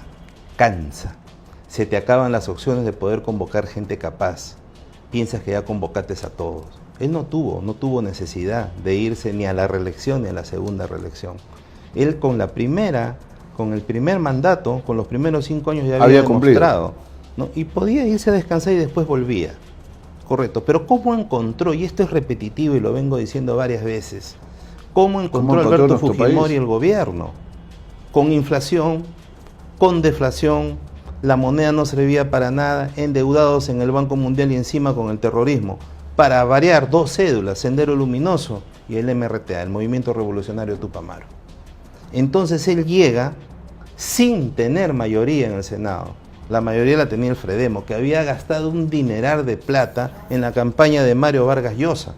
cansa, se te acaban las opciones de poder convocar gente capaz, piensas que ya convocaste a todos. Él no tuvo necesidad de irse ni a la reelección ni a la segunda reelección. Él con el primer mandato, con los primeros 5 años ya había demostrado, ¿no? Y podía irse a descansar y después volvía. Correcto, pero ¿cómo encontró? Y esto es repetitivo y lo vengo diciendo varias veces. ¿Cómo encontró Alberto Fujimori el gobierno? Con inflación, con deflación, la moneda no servía para nada, endeudados en el Banco Mundial y encima con el terrorismo. Para variar, 2 cédulas, Sendero Luminoso y el MRTA, el Movimiento Revolucionario Tupamaro. Entonces él llega sin tener mayoría en el Senado. La mayoría la tenía el Fredemo, que había gastado un dineral de plata en la campaña de Mario Vargas Llosa.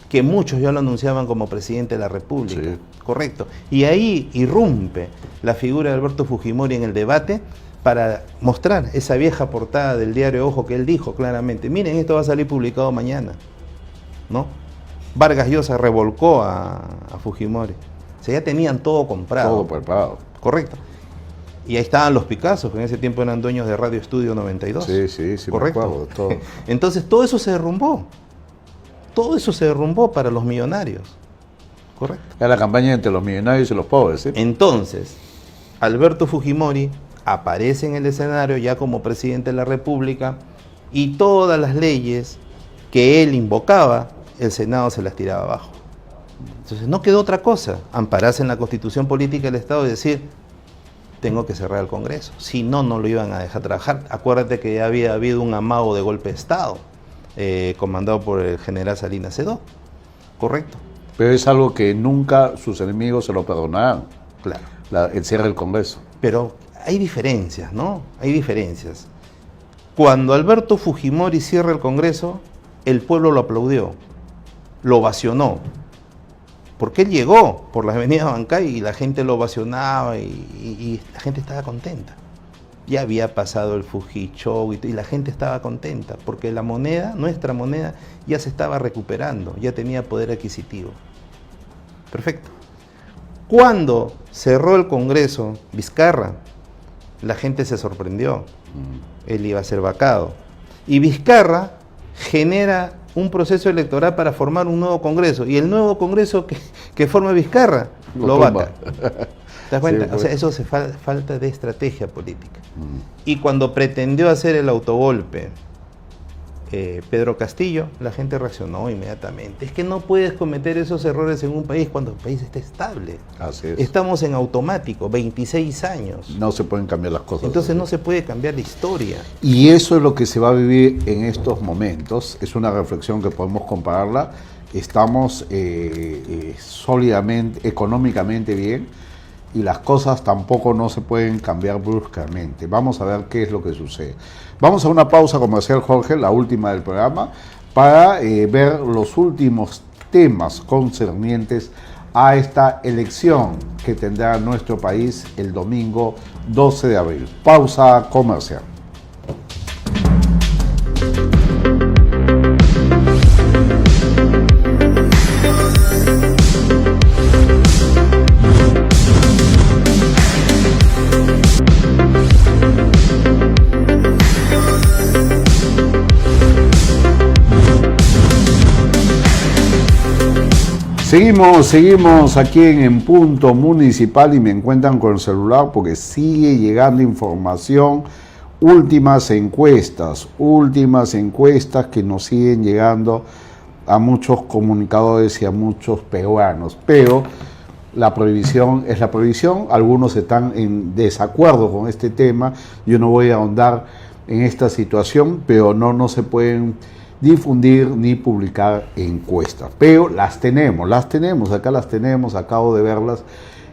que muchos ya lo anunciaban como presidente de la República. Sí. Correcto. Y ahí irrumpe la figura de Alberto Fujimori en el debate para mostrar esa vieja portada del diario Ojo que él dijo claramente, miren, esto va a salir publicado mañana, ¿no? Vargas Llosa revolcó a Fujimori. O sea, ya tenían todo comprado. Todo preparado. Correcto. Y ahí estaban los Picassos, que en ese tiempo eran dueños de Radio Estudio 92. Sí, correcto. me acuerdo de todo. Entonces todo eso se derrumbó. Todo eso se derrumbó para los millonarios. Correcto. Era la campaña entre los millonarios y los pobres, ¿sí? Entonces, Alberto Fujimori aparece en el escenario ya como presidente de la República y todas las leyes que él invocaba, el Senado se las tiraba abajo. Entonces no quedó otra cosa, ampararse en la Constitución Política del Estado y decir, tengo que cerrar el Congreso, si no, no lo iban a dejar trabajar. Acuérdate que ya había habido un amago de golpe de Estado, comandado por el general Salinas Sedó, ¿correcto? Pero es algo que nunca sus enemigos se lo perdonarán, Claro. el cierre del Congreso. Pero hay diferencias, ¿no? Hay diferencias. Cuando Alberto Fujimori cierra el Congreso, el pueblo lo aplaudió, lo ovacionó, porque él llegó por las avenidas Bancay y la gente lo ovacionaba y la gente estaba contenta. Ya había pasado el Fujichou y la gente estaba contenta, porque la moneda, nuestra moneda, ya se estaba recuperando, ya tenía poder adquisitivo. Perfecto. Cuando cerró el Congreso Vizcarra, la gente se sorprendió. Él iba a ser vacado. Y Vizcarra genera un proceso electoral para formar un nuevo Congreso. Y el nuevo Congreso que forma Vizcarra lo vaca. ¿Te das cuenta? Sí, pues. O sea, eso se falta de estrategia política. Y cuando pretendió hacer el autogolpe Pedro Castillo, la gente reaccionó inmediatamente. Es que no puedes cometer esos errores en un país cuando el país está estable. Así es. Estamos en automático, 26 años. No se pueden cambiar las cosas. Entonces no se puede cambiar la historia. Y eso es lo que se va a vivir en estos momentos. Es una reflexión que podemos compararla. Estamos sólidamente, económicamente bien, y las cosas tampoco no se pueden cambiar bruscamente. Vamos a ver qué es lo que sucede. Vamos a una pausa comercial, Jorge, la última del programa, para ver los últimos temas concernientes a esta elección que tendrá nuestro país el domingo 12 de abril. Pausa comercial. Seguimos aquí en Punto Municipal y me encuentran con el celular porque sigue llegando información, últimas encuestas que nos siguen llegando a muchos comunicadores y a muchos peruanos, pero la prohibición es la prohibición, algunos están en desacuerdo con este tema, yo no voy a ahondar en esta situación, pero no se pueden difundir ni publicar encuestas, pero las tenemos, acabo de verlas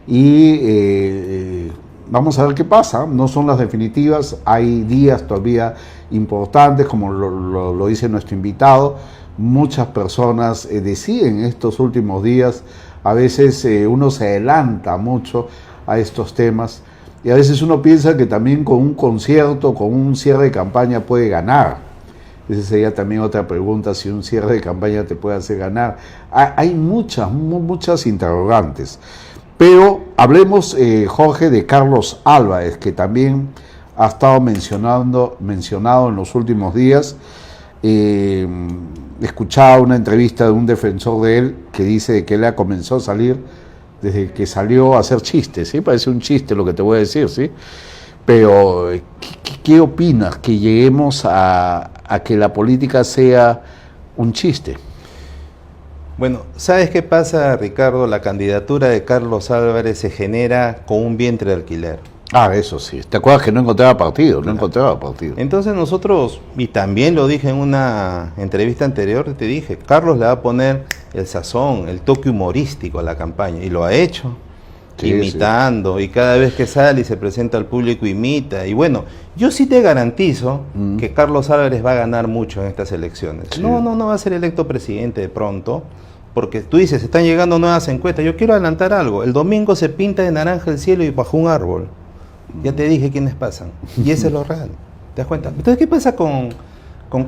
y vamos a ver qué pasa. No son las definitivas, hay días todavía importantes, como lo dice nuestro invitado. Muchas personas deciden estos últimos días, a veces uno se adelanta mucho a estos temas y a veces uno piensa que también con un concierto, con un cierre de campaña puede ganar. Esa sería también otra pregunta, si un cierre de campaña te puede hacer ganar. Hay muchas interrogantes. Pero hablemos, Jorge, de Carlos Álvarez, que también ha estado mencionado en los últimos días. Escuchaba una entrevista de un defensor de él que dice que él comenzó a salir desde que salió a hacer chistes, ¿sí? Parece un chiste lo que te voy a decir, ¿sí? Pero, ¿qué opinas? Que lleguemos a que la política sea un chiste. Bueno, ¿sabes qué pasa, Ricardo? La candidatura de Carlos Álvarez se genera con un vientre de alquiler. Eso sí. ¿Te acuerdas que no encontraba partido? No encontraba partido. Entonces nosotros, y también lo dije en una entrevista anterior, te dije, Carlos le va a poner el sazón, el toque humorístico a la campaña, y lo ha hecho. Sí, imitando, sí. Y cada vez que sale y se presenta al público imita, y bueno, yo sí te garantizo que Carlos Álvarez va a ganar mucho en estas elecciones. Sí. No va a ser electo presidente de pronto, Porque tú dices, están llegando nuevas encuestas. Yo quiero adelantar algo. El domingo se pinta de naranja el cielo y bajo un árbol. Ya te dije quiénes pasan. Y eso es lo real. ¿Te das cuenta? Entonces, ¿qué pasa con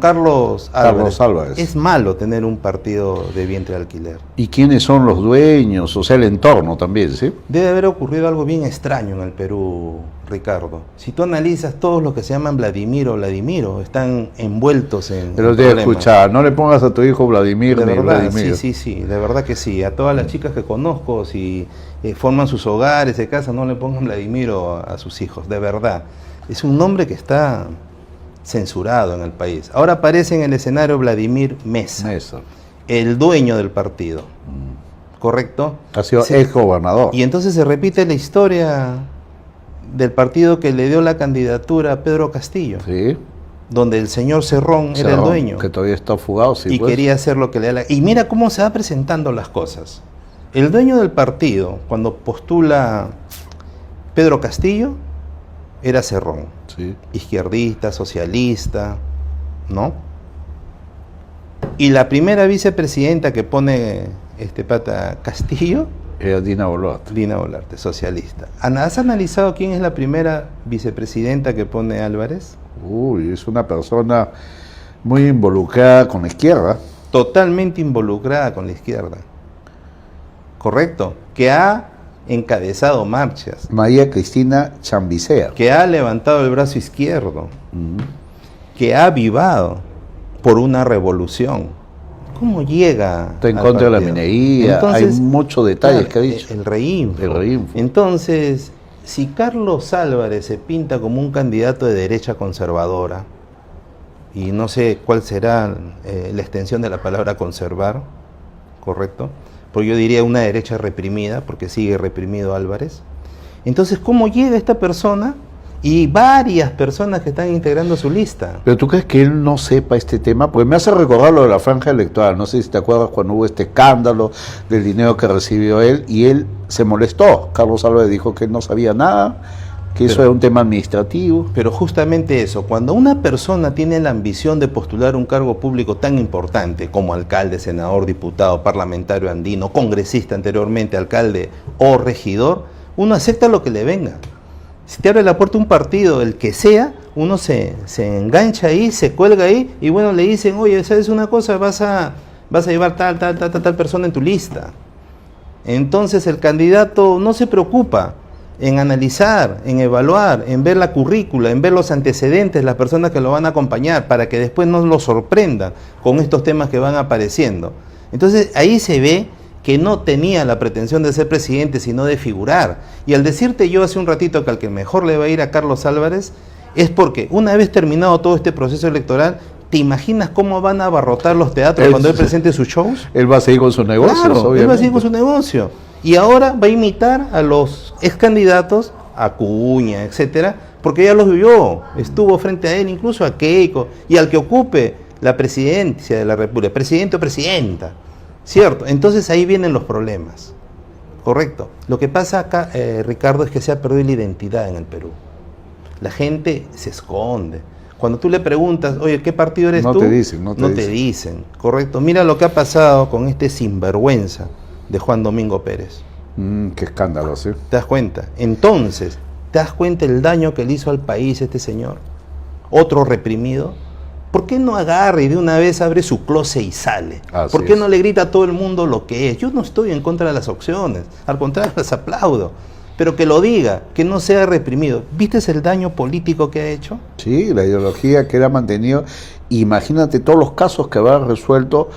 Carlos Álvarez? Carlos Álvarez. Es malo tener un partido de vientre de alquiler. ¿Y quiénes son los dueños? O sea, el entorno también, ¿sí? Debe haber ocurrido algo bien extraño en el Perú, Ricardo. Si tú analizas, todos los que se llaman Vladimiro o Vladimiro están envueltos en Pero te problemas. escuchar, no le pongas a tu hijo Vladimir De ni verdad, Vladimir. sí, de verdad que sí. A todas las chicas que conozco, si forman sus hogares, se casan, no le pongan Vladimiro a sus hijos, de verdad. Es un nombre que está censurado en el país. Ahora aparece en el escenario Vladimir Mesa, el dueño del partido, ¿correcto? Ha sido ex gobernador. Y entonces se repite la historia del partido que le dio la candidatura a Pedro Castillo, Sí. donde el señor Cerrón era el dueño. Que todavía está fugado, sí. Y pues. quería hacer lo que le da la... Y mira cómo se va presentando las cosas. El dueño del partido, cuando postula Pedro Castillo, era Cerrón. Sí. Izquierdista, socialista, ¿no? Y la primera vicepresidenta que pone este pata Castillo, Dina Boluarte. Dina Boluarte, socialista. ¿Has analizado quién es la primera vicepresidenta que pone Álvarez? Uy, es una persona muy involucrada con la izquierda. Totalmente involucrada con la izquierda. ¿Correcto? Que ha encabezado marchas, María Cristina Chambicea. que ha levantado el brazo izquierdo, que ha avivado por una revolución. ¿Cómo llega? Está en al contra de la partido? minería. Entonces, hay muchos detalles claro, que ha dicho. El reinfo. El reinfo. Entonces, si Carlos Álvarez se pinta como un candidato de derecha conservadora, y no sé cuál será la extensión de la palabra conservar, ¿correcto? Porque yo diría una derecha reprimida, porque sigue reprimido Álvarez. Entonces, ¿cómo llega esta persona y varias personas que están integrando su lista? ¿Pero tú crees que él no sepa este tema? Pues me hace recordar lo de la franja electoral. No sé si te acuerdas cuando hubo este escándalo del dinero que recibió él y él se molestó. Carlos Álvarez dijo que él no sabía nada, que eso era un tema administrativo. Pero justamente eso, cuando una persona tiene la ambición de postular un cargo público tan importante como alcalde, senador, diputado, parlamentario andino, congresista anteriormente, alcalde o regidor, uno acepta lo que le venga. Si te abre la puerta un partido, el que sea, uno se engancha ahí, se cuelga ahí y bueno, le dicen, oye, ¿sabes una cosa? Vas a llevar tal persona en tu lista. Entonces el candidato no se preocupa en analizar, en evaluar, en ver la currícula, en ver los antecedentes, las personas que lo van a acompañar, para que después no lo sorprendan con estos temas que van apareciendo. Entonces ahí se ve que no tenía la pretensión de ser presidente, sino de figurar. Y al decirte yo hace un ratito que al que mejor le va a ir a Carlos Álvarez, es porque una vez terminado todo este proceso electoral, ¿te imaginas cómo van a abarrotar los teatros cuando él presente sus shows? Él va a seguir con sus negocios, Claro, obviamente. él va a seguir con su negocio. Y ahora va a imitar a los ex candidatos, a Acuña, etcétera, porque ya los vio, estuvo frente a él, incluso a Keiko, y al que ocupe la presidencia de la República, presidente o presidenta, ¿cierto? Entonces ahí vienen los problemas, ¿correcto? Lo que pasa acá, Ricardo, es que se ha perdido la identidad en el Perú. La gente se esconde. Cuando tú le preguntas, oye, ¿qué partido eres tú? No te dicen, ¿correcto? Mira lo que ha pasado con este sinvergüenza de Juan Domingo Pérez. Qué escándalo, ¿sí? ¿Te das cuenta? Entonces, ¿te das cuenta el daño que le hizo al país este señor? Otro reprimido. ¿Por qué no agarra y de una vez abre su closet y sale? Así ¿Por qué es. no le grita a todo el mundo lo que es? Yo no estoy en contra de las opciones, al contrario, las aplaudo. Pero que lo diga, que no sea reprimido. ¿Viste el daño político que ha hecho? Sí, la ideología que él ha mantenido. Imagínate todos los casos que habrá resuelto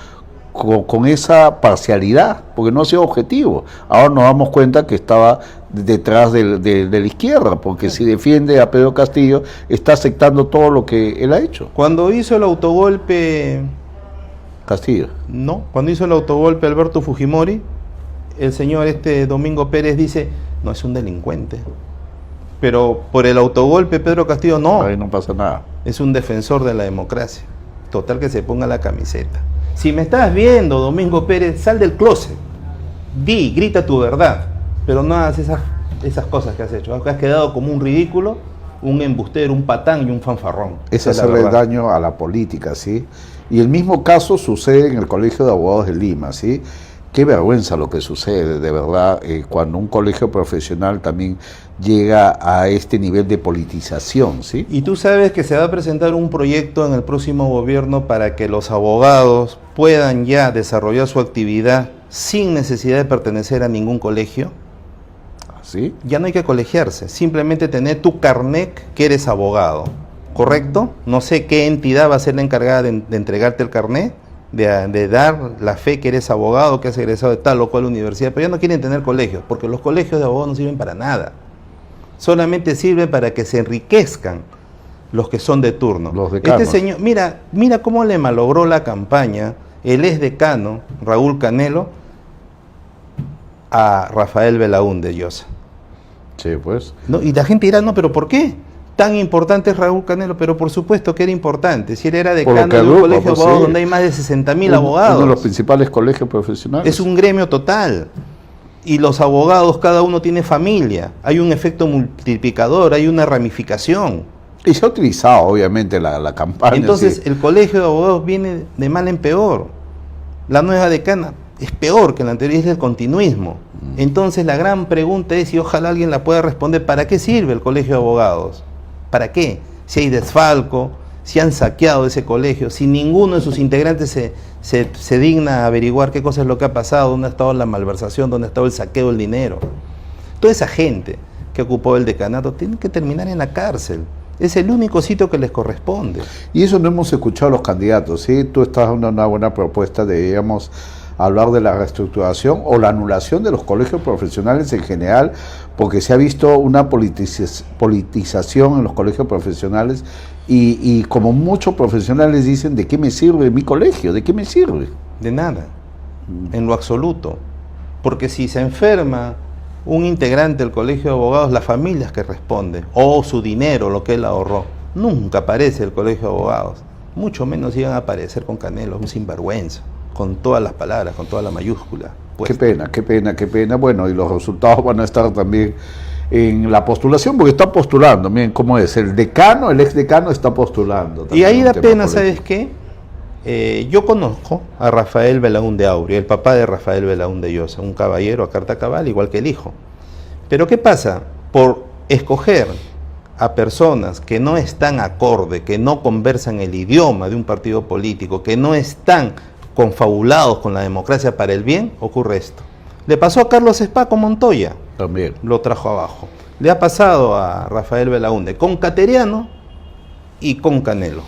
con esa parcialidad, porque no ha sido objetivo. Ahora nos damos cuenta que estaba detrás de la izquierda, porque si defiende a Pedro Castillo, está aceptando todo lo que él ha hecho. Cuando hizo el autogolpe, Castillo. no, cuando hizo el autogolpe Alberto Fujimori, el señor Domingo Pérez dice, no, es un delincuente. Pero por el autogolpe Pedro Castillo no, Ahí no pasa nada. es un defensor de la democracia. Total, que se ponga la camiseta. Si me estás viendo, Domingo Pérez, sal del closet. Grita tu verdad. Pero no hagas esas cosas que has hecho. Has quedado como un ridículo, un embustero, un patán y un fanfarrón. Es Esa la hacerle verdad. daño a la política, ¿sí? Y el mismo caso sucede en el Colegio de Abogados de Lima, ¿sí? Qué vergüenza lo que sucede, de verdad, cuando un colegio profesional también llega a este nivel de politización, ¿sí? Y tú sabes que se va a presentar un proyecto en el próximo gobierno para que los abogados puedan ya desarrollar su actividad sin necesidad de pertenecer a ningún colegio. ¿Sí? Ya no hay que colegiarse, simplemente tener tu carnet que eres abogado, ¿correcto? No sé qué entidad va a ser la encargada de entregarte el carnet, de dar la fe que eres abogado, que has egresado de tal o cual universidad, pero ya no quieren tener colegios, porque los colegios de abogados no sirven para nada. Solamente sirven para que se enriquezcan los que son de turno. Los decanos. Este señor, mira cómo le malogró la campaña el exdecano Raúl Canelo a Rafael Belaúnde Llosa. Sí, pues. ¿No? Y la gente dirá, no, pero ¿por qué? Tan importante es Raúl Canelo, pero por supuesto que era importante. Si él era decano de un colegio de abogados donde hay más de 60.000 abogados. Uno de los principales colegios profesionales. Es un gremio total. Y los abogados, cada uno tiene familia. Hay un efecto multiplicador, hay una ramificación. Y se ha utilizado, obviamente, la campaña. Entonces, sí. el colegio de abogados viene de mal en peor. La nueva decana es peor que la anterior, es el continuismo. Entonces, la gran pregunta es, y ojalá alguien la pueda responder, ¿para qué sirve el colegio de abogados? ¿Para qué? Si hay desfalco, si han saqueado ese colegio, si ninguno de sus integrantes se digna a averiguar qué cosa es lo que ha pasado, dónde ha estado la malversación, dónde ha estado el saqueo del dinero. Toda esa gente que ocupó el decanato tiene que terminar en la cárcel. Es el único sitio que les corresponde. Y eso no hemos escuchado a los candidatos, ¿sí? Tú estás dando una buena propuesta, deberíamos hablar de la reestructuración o la anulación de los colegios profesionales en general, porque se ha visto una politización en los colegios profesionales y como muchos profesionales dicen, ¿de qué me sirve mi colegio? ¿De qué me sirve? De nada, en lo absoluto. Porque si se enferma un integrante del colegio de abogados, la familia es que responde, o su dinero, lo que él ahorró. Nunca aparece el colegio de abogados, mucho menos iban a aparecer con Canelo, un sinvergüenza, con todas las palabras, con toda la mayúscula. Qué pena, qué pena, qué pena. Bueno, y los resultados van a estar también en la postulación, porque está postulando, miren cómo es, el decano, el exdecano está postulando. Y ahí da pena, ¿sabes qué? Yo conozco a Rafael Belaúnde Aurio, el papá de Rafael Belaúnde Llosa, un caballero a carta cabal, igual que el hijo. Pero ¿qué pasa? Por escoger a personas que no están acorde, que no conversan el idioma de un partido político, que no están confabulados con la democracia para el bien, ocurre esto. Le pasó a Carlos Espaco Montoya, también lo trajo abajo. Le ha pasado a Rafael Belaúnde con Cateriano y con Canelo.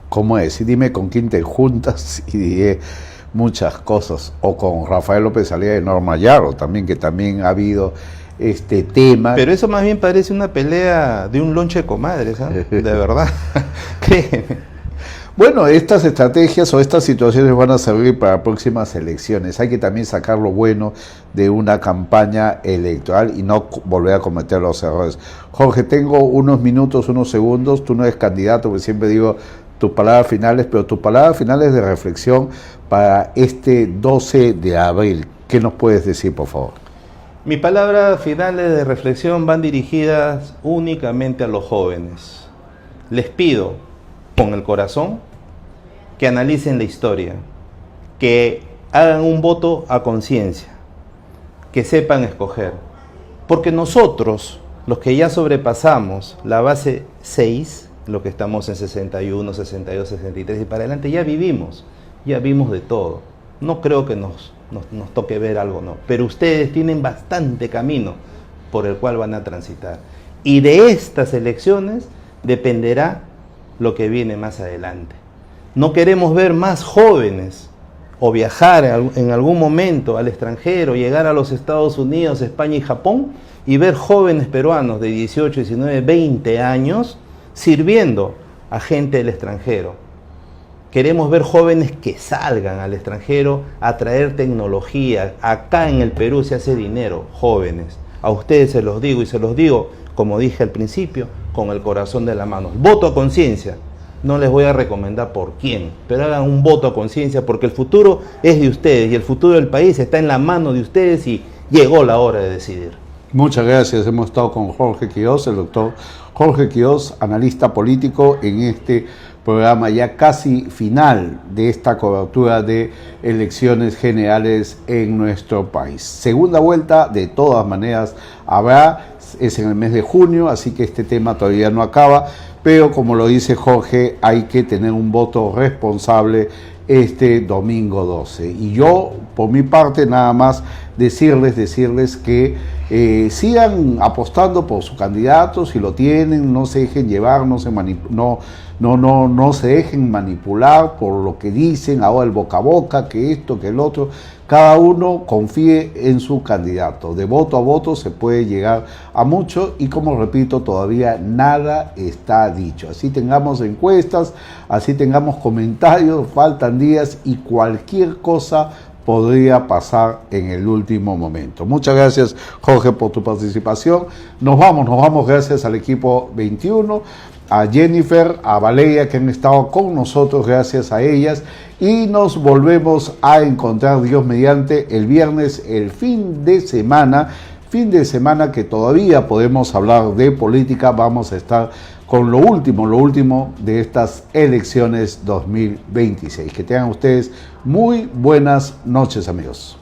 ¿Cómo es? Y dime con quién te juntas y diré muchas cosas. O con Rafael López Aliaga de Norma Yarro también, que también ha habido este tema. Pero eso más bien parece una pelea de un lonche de comadres, ¿eh? De verdad. Créeme. Bueno, estas estrategias o estas situaciones van a servir para próximas elecciones. Hay que también sacar lo bueno de una campaña electoral y no volver a cometer los errores. Jorge, tengo unos minutos, unos segundos. Tú no eres candidato, porque siempre digo tus palabras finales, pero tus palabras finales de reflexión para este 12 de abril. ¿Qué nos puedes decir, por favor? Mis palabras finales de reflexión van dirigidas únicamente a los jóvenes. Les pido, con el corazón, que analicen la historia, que hagan un voto a conciencia, que sepan escoger. Porque nosotros, los que ya sobrepasamos la base 6, los que estamos en 61, 62, 63 y para adelante, ya vimos de todo. No creo que nos toque ver algo, no. Pero ustedes tienen bastante camino por el cual van a transitar. Y de estas elecciones dependerá lo que viene más adelante. No queremos ver más jóvenes o viajar en algún momento al extranjero, llegar a los Estados Unidos, España y Japón y ver jóvenes peruanos de 18, 19, 20 años sirviendo a gente del extranjero. Queremos ver jóvenes que salgan al extranjero a traer tecnología. Acá en el Perú se hace dinero, jóvenes. A ustedes se los digo y se los digo, como dije al principio, con el corazón de la mano. Voto a conciencia. No les voy a recomendar por quién, pero hagan un voto a conciencia porque el futuro es de ustedes y el futuro del país está en la mano de ustedes y llegó la hora de decidir. Muchas gracias. Hemos estado con Jorge Quiroz, el doctor Jorge Quiroz, analista político en este programa ya casi final de esta cobertura de elecciones generales en nuestro país. Segunda vuelta, de todas maneras, habrá, es en el mes de junio, así que este tema todavía no acaba, pero como lo dice Jorge, hay que tener un voto responsable este domingo 12. Y yo, por mi parte, nada más decirles que sigan apostando por su candidato, si lo tienen, no se dejen llevar, no se dejen manipular por lo que dicen ahora el boca a boca, que esto, que el otro. Cada uno confíe en su candidato. De voto a voto se puede llegar a mucho y, como repito, todavía nada está dicho. Así tengamos encuestas, así tengamos comentarios, faltan días y cualquier cosa podría pasar en el último momento. Muchas gracias, Jorge, por tu participación. Nos vamos gracias al equipo 21, a Jennifer, a Valeria, que han estado con nosotros, gracias a ellas, y nos volvemos a encontrar, Dios mediante, el viernes, el fin de semana que todavía podemos hablar de política. Vamos a estar con lo último de estas elecciones 2026. Que tengan ustedes muy buenas noches, amigos.